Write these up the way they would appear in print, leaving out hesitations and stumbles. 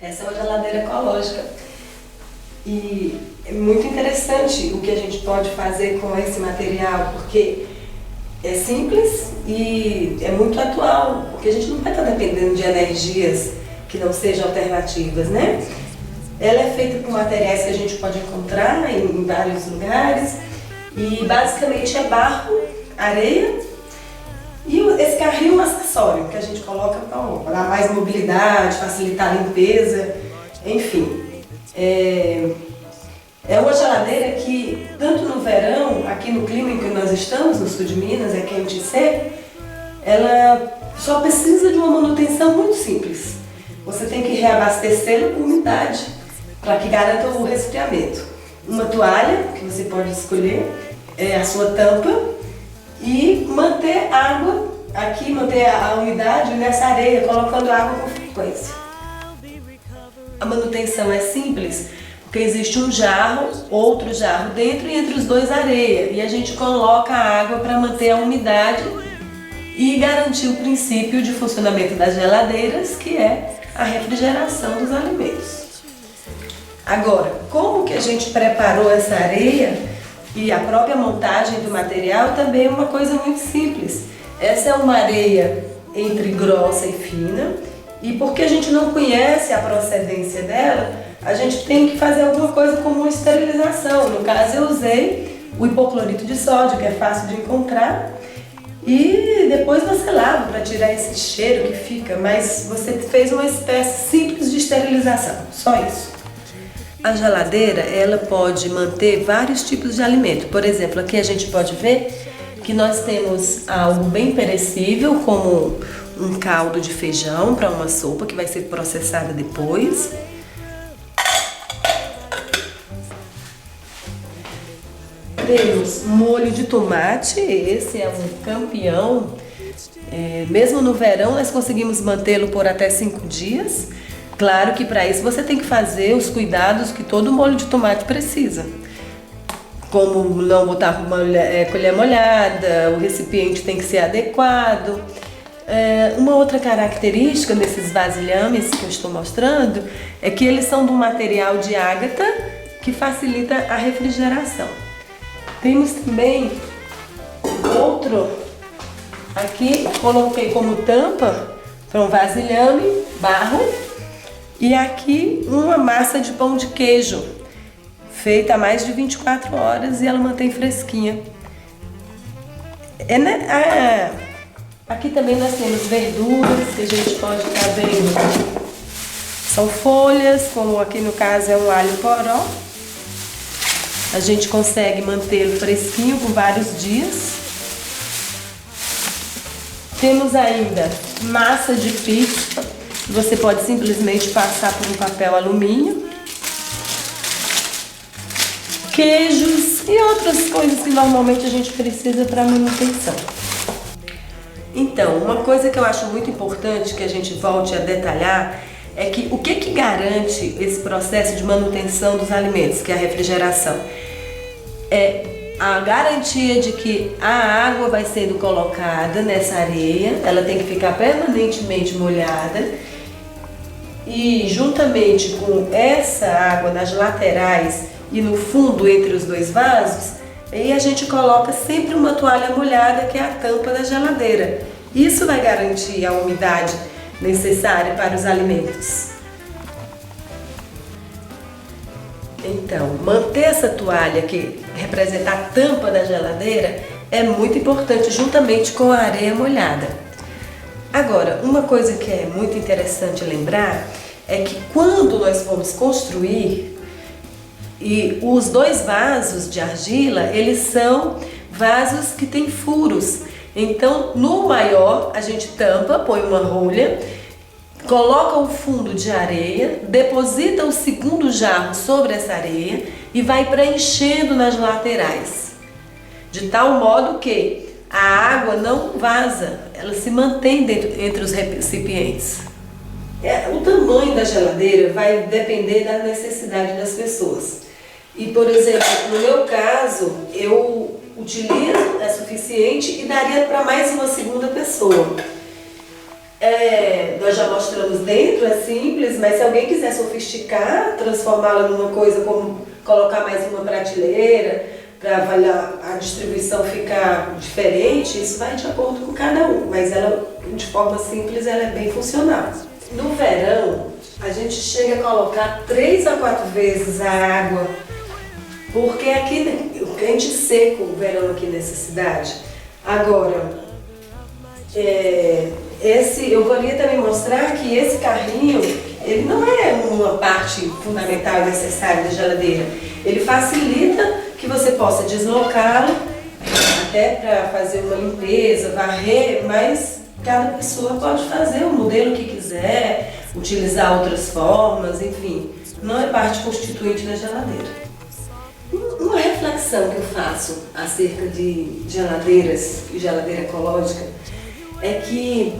Essa é uma geladeira ecológica e é muito interessante o que a gente pode fazer com esse material, porque é simples e é muito atual, porque a gente não vai estar dependendo de energias que não sejam alternativas, né? Ela é feita por materiais que a gente pode encontrar em vários lugares e basicamente é barro, areia e esse carrinho é um acessório que a gente coloca para dar mais mobilidade, facilitar a limpeza, enfim. É uma geladeira que, tanto no verão, aqui no clima em que nós estamos, no sul de Minas, é quente e seco, ela só precisa de uma manutenção muito simples. Você tem que reabastecê-la com umidade para que garanta o resfriamento. Uma toalha, que você pode escolher, a sua tampa, e manter água aqui, manter a umidade nessa areia, colocando água com frequência. A manutenção é simples, porque existe um jarro, outro jarro dentro e entre os dois areia. E a gente coloca a água para manter a umidade e garantir o princípio de funcionamento das geladeiras, que é a refrigeração dos alimentos. Agora, como que a gente preparou essa areia e a própria montagem do material também é uma coisa muito simples. Essa é uma areia entre grossa e fina, e porque a gente não conhece a procedência dela, a gente tem que fazer alguma coisa como uma esterilização. No caso, eu usei o hipoclorito de sódio, que é fácil de encontrar, e depois você lava para tirar esse cheiro que fica, mas você fez uma espécie simples de esterilização, só isso. A geladeira, ela pode manter vários tipos de alimento. Por exemplo, aqui a gente pode ver que nós temos algo bem perecível, como um caldo de feijão para uma sopa que vai ser processada depois. Temos molho de tomate, esse é um campeão. Mesmo no verão nós conseguimos mantê-lo por até 5 dias. Claro que para isso você tem que fazer os cuidados que todo molho de tomate precisa. Como não botar colher molhada, o recipiente tem que ser adequado. Uma outra característica desses vasilhames que eu estou mostrando é que eles são de um material de ágata que facilita a refrigeração. Temos também outro, aqui coloquei como tampa para um vasilhame, barro, e aqui uma massa de pão de queijo, feita há mais de 24 horas e ela mantém fresquinha. Aqui também nós temos verduras que a gente pode estar vendo. São folhas, como aqui no caso é um alho poró. A gente consegue mantê-lo fresquinho por vários dias. Temos ainda massa de pizza. Você pode simplesmente passar por um papel alumínio. Queijos e outras coisas que normalmente a gente precisa para manutenção. Então, uma coisa que eu acho muito importante que a gente volte a detalhar é que o que garante esse processo de manutenção dos alimentos, que é a refrigeração? É a garantia de que a água vai sendo colocada nessa areia, ela tem que ficar permanentemente molhada e juntamente com essa água nas laterais e no fundo entre os dois vasos, aí a gente coloca sempre uma toalha molhada que é a tampa da geladeira. Isso vai garantir a umidade necessária para os alimentos. Então, manter essa toalha que representa a tampa da geladeira é muito importante juntamente com a areia molhada. Agora, uma coisa que é muito interessante lembrar é que quando nós formos construir, e os dois vasos de argila, eles são vasos que têm furos. Então, no maior, a gente tampa, põe uma rolha, coloca o fundo de areia, deposita o segundo jarro sobre essa areia e vai preenchendo nas laterais, de tal modo que a água não vaza, ela se mantém entre os recipientes. O tamanho da geladeira vai depender da necessidade das pessoas. E, por exemplo, no meu caso, eu utilizo, é suficiente e daria para mais uma segunda pessoa. Nós já mostramos dentro, é simples, mas se alguém quiser sofisticar, transformá-la numa coisa como colocar mais uma prateleira, para avaliar a distribuição ficar diferente, isso vai de acordo com cada um, mas ela, de forma simples, ela é bem funcional. No verão, a gente chega a colocar 3 a 4 vezes a água, porque aqui o quente seco o verão aqui nessa cidade. Agora, eu queria também mostrar que esse carrinho, ele não é uma parte fundamental e necessária da geladeira. Ele facilita que você possa deslocá-lo até para fazer uma limpeza, varrer, mas cada pessoa pode fazer o modelo que quiser, utilizar outras formas, enfim, não é parte constituinte da geladeira. Uma reflexão que eu faço acerca de geladeiras e geladeira ecológica é que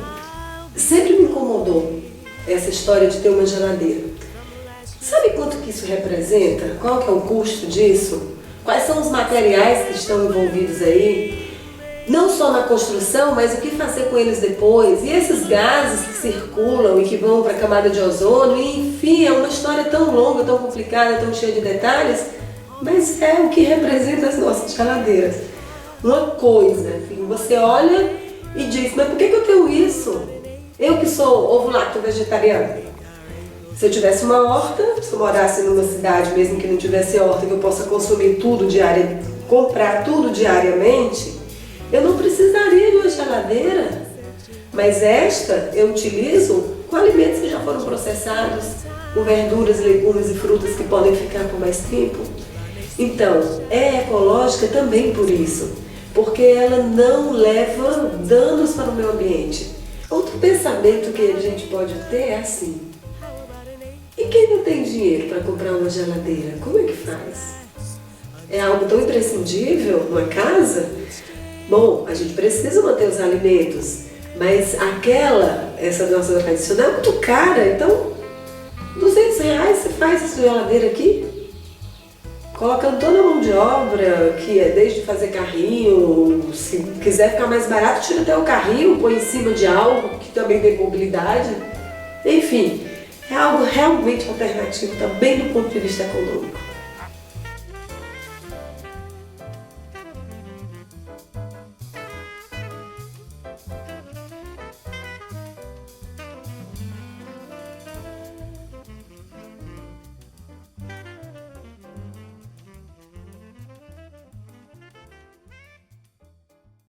sempre me incomodou essa história de ter uma geladeira. Sabe quanto que isso representa? Qual que é o custo disso? Quais são os materiais que estão envolvidos aí? Não só na construção, mas o que fazer com eles depois? E esses gases que circulam e que vão para a camada de ozônio? E, enfim, é uma história tão longa, tão complicada, tão cheia de detalhes, mas é o que representa as nossas geladeiras. Uma coisa, enfim, você olha e diz, mas por que eu tenho isso? Eu que sou ovo-lacto-vegetariana. Se eu tivesse uma horta, se eu morasse numa cidade mesmo que não tivesse horta, que eu possa consumir tudo diariamente, comprar tudo diariamente, eu não precisaria de uma geladeira. Mas esta eu utilizo com alimentos que já foram processados, com verduras, legumes e frutas que podem ficar por mais tempo. Então, é ecológica também por isso, porque ela não leva danos para o meio ambiente. Outro pensamento que a gente pode ter é assim: e quem não tem dinheiro para comprar uma geladeira, como é que faz? É algo tão imprescindível numa casa? Bom, a gente precisa manter os alimentos, mas essa nossa tradicional é muito cara, então R$200 você faz essa geladeira aqui? Colocando toda a mão de obra, que é desde fazer carrinho, se quiser ficar mais barato, tira até o carrinho, põe em cima de algo que também tem mobilidade. Enfim, é algo realmente alternativo também do ponto de vista econômico.